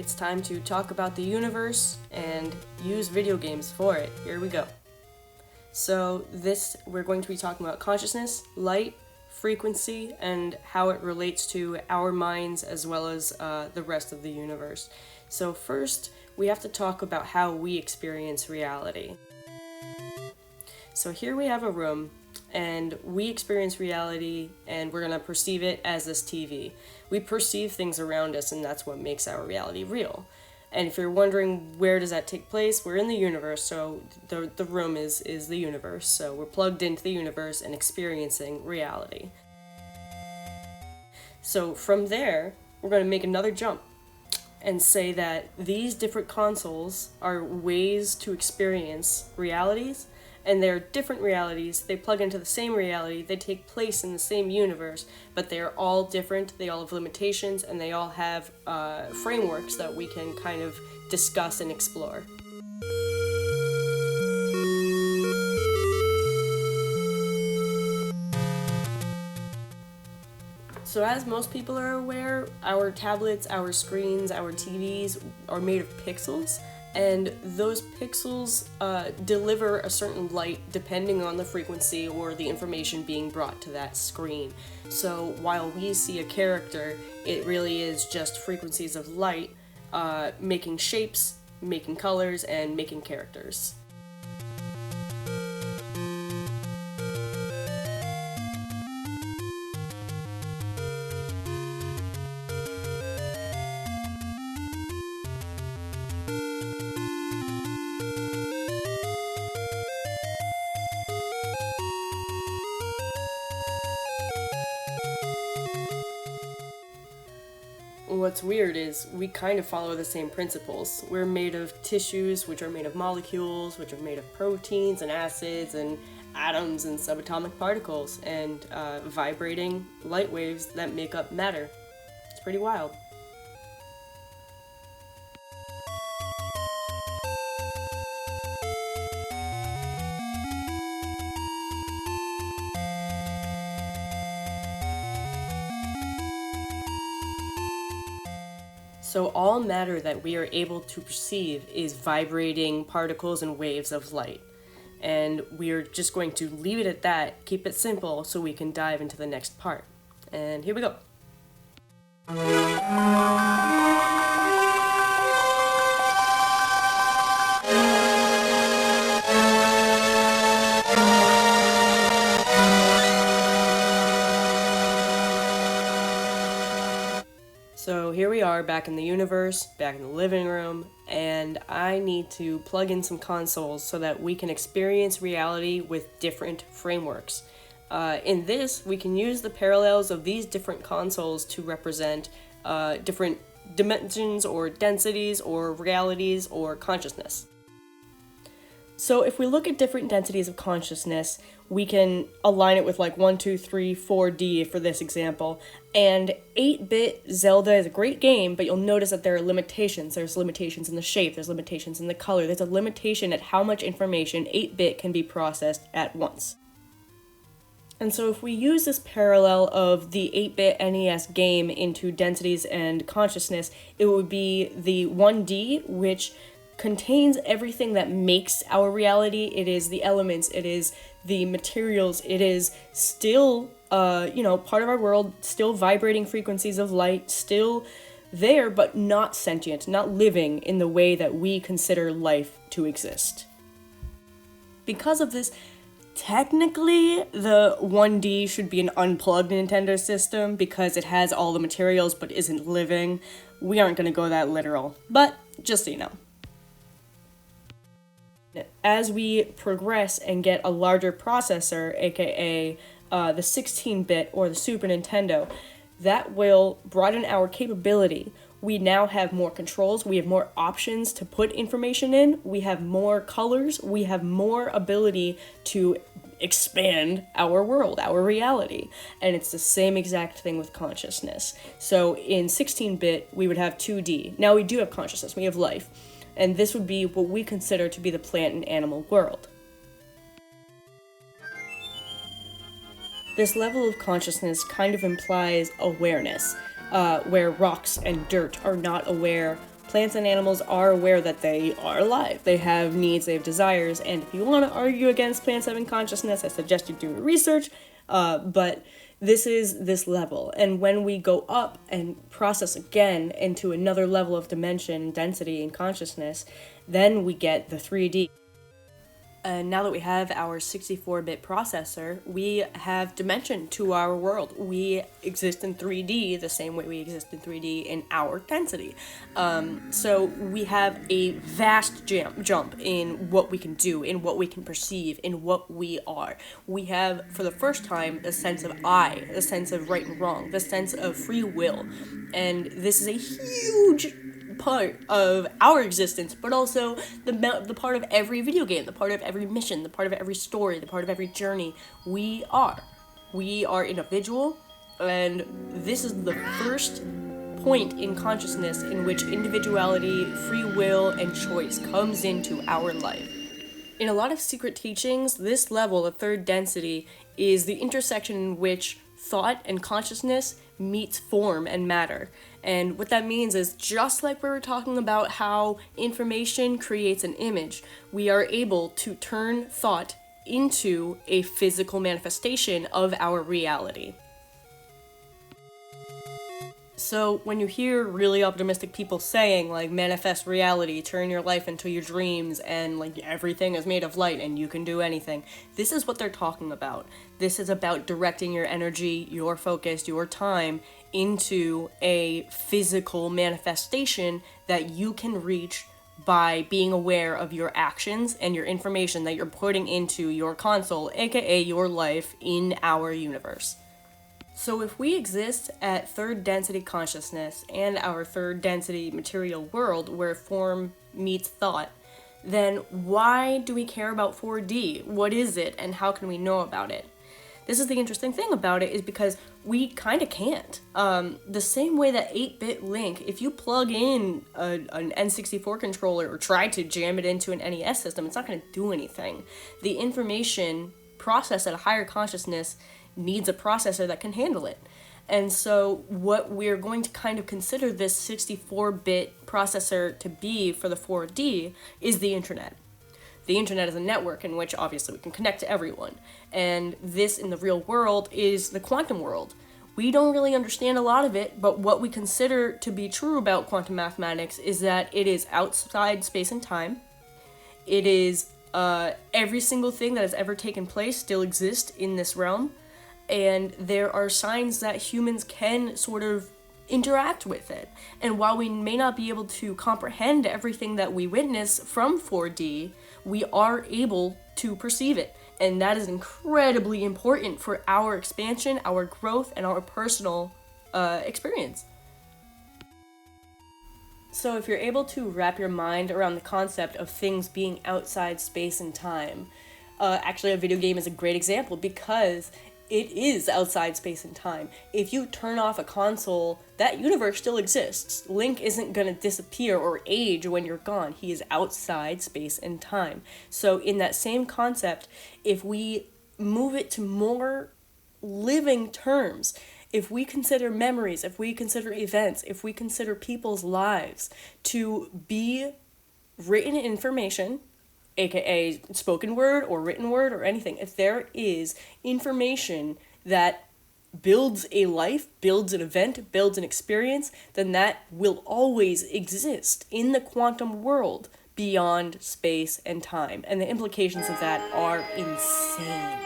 it's time to talk about the universe and use video games for it. Here we go. So we're going to be talking about consciousness, light, frequency, and how it relates to our minds as well as the rest of the universe. So first, we have to talk about how we experience reality. So here we have a room, and we experience reality, and we're going to perceive it as this TV. We perceive things around us, and that's what makes our reality real. And if you're wondering where does that take place, we're in the universe, so the room is the universe. So we're plugged into the universe and experiencing reality. So from there, we're going to make another jump and say that these different consoles are ways to experience realities, and they're different realities. They plug into the same reality, they take place in the same universe, but they're all different, they all have limitations, and they all have frameworks that we can kind of discuss and explore. So as most people are aware, our tablets, our screens, our TVs are made of pixels, and those pixels deliver a certain light depending on the frequency or the information being brought to that screen. So while we see a character, it really is just frequencies of light making shapes, making colors, and making characters. What's weird is we kind of follow the same principles. We're made of tissues, which are made of molecules, which are made of proteins and acids and atoms and subatomic particles, and vibrating light waves that make up matter. It's pretty wild. So all matter that we are able to perceive is vibrating particles and waves of light. And we're just going to leave it at that, keep it simple, so we can dive into the next part. And here we go. So here we are back in the universe, back in the living room, and I need to plug in some consoles so that we can experience reality with different frameworks. In this, we can use the parallels of these different consoles to represent different dimensions or densities or realities or consciousness. So if we look at different densities of consciousness, we can align it with like 1, 2, 3, 4D for this example. And 8-bit Zelda is a great game, but you'll notice that there are limitations. There's limitations in the shape, there's limitations in the color, there's a limitation at how much information 8-bit can be processed at once. And so if we use this parallel of the 8-bit NES game into densities and consciousness, it would be the 1D, which contains everything that makes our reality. It is the elements, it is the materials, it is still, part of our world, still vibrating frequencies of light, still there, but not sentient, not living in the way that we consider life to exist. Because of this, technically, the 1D should be an unplugged Nintendo system because it has all the materials but isn't living. We aren't going to go that literal, but just so you know. As we progress and get a larger processor, aka the 16-bit or the Super Nintendo, that will broaden our capability. We now have more controls, we have more options to put information in, we have more colors, we have more ability to expand our world, our reality. And it's the same exact thing with consciousness. So in 16-bit, we would have 2D. Now we do have consciousness, we have life. And this would be what we consider to be the plant and animal world. This level of consciousness kind of implies awareness, where rocks and dirt are not aware, plants and animals are aware that they are alive. They have needs, they have desires, and if you want to argue against plants having consciousness, I suggest you do research, but this is this level. And when we go up and process again into another level of dimension, density, and consciousness, then we get the 3D. And now that we have our 64-bit processor, we have dimension to our world. We exist in 3D the same way we exist in 3D in our density. So we have a vast jump in what we can do, in what we can perceive, in what we are. We have, for the first time, a sense of I, a sense of right and wrong, the sense of free will. And this is a huge part of our existence, but also the part of every video game, the part of every mission, the part of every story, the part of every journey. We are individual, and this is the first point in consciousness in which individuality, free will, and choice comes into our life. In a lot of secret teachings, this level of third density is the intersection in which thought and consciousness meets form and matter. And what that means is, just like we were talking about how information creates an image, we are able to turn thought into a physical manifestation of our reality. So when you hear really optimistic people saying, like, manifest reality, turn your life into your dreams, and, like, everything is made of light and you can do anything, this is what they're talking about. This is about directing your energy, your focus, your time into a physical manifestation that you can reach by being aware of your actions and your information that you're putting into your console, aka your life, in our universe. So if we exist at third density consciousness and our third density material world where form meets thought, then why do we care about 4D? What is it and how can we know about it? This is the interesting thing about it, is because we kind of can't. The same way that 8-bit Link, if you plug in an N64 controller or try to jam it into an NES system, it's not going to do anything. The information processed at a higher consciousness needs a processor that can handle it. And so what we're going to kind of consider this 64-bit processor to be for the 4D is the internet. The internet is a network in which obviously we can connect to everyone. And this in the real world is the quantum world. We don't really understand a lot of it, but what we consider to be true about quantum mathematics is that it is outside space and time. It is every single thing that has ever taken place still exists in this realm. And there are signs that humans can sort of interact with it. And while we may not be able to comprehend everything that we witness from 4D, we are able to perceive it. And that is incredibly important for our expansion, our growth, and our personal experience. So if you're able to wrap your mind around the concept of things being outside space and time, actually a video game is a great example because it is outside space and time. If you turn off a console, that universe still exists. Link isn't gonna disappear or age when you're gone. He is outside space and time. So in that same concept, if we move it to more living terms, if we consider memories, if we consider events, if we consider people's lives to be written information, aka spoken word or written word or anything, if there is information that builds a life, builds an event, builds an experience, then that will always exist in the quantum world beyond space and time. And the implications of that are insane.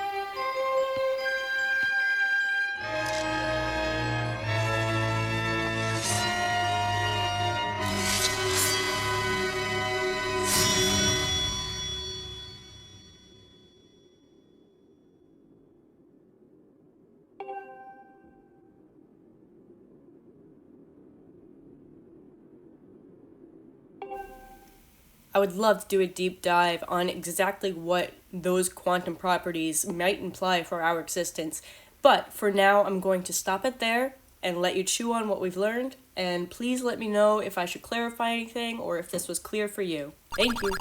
I would love to do a deep dive on exactly what those quantum properties might imply for our existence, but for now I'm going to stop it there and let you chew on what we've learned, and please let me know if I should clarify anything or if this was clear for you. Thank you.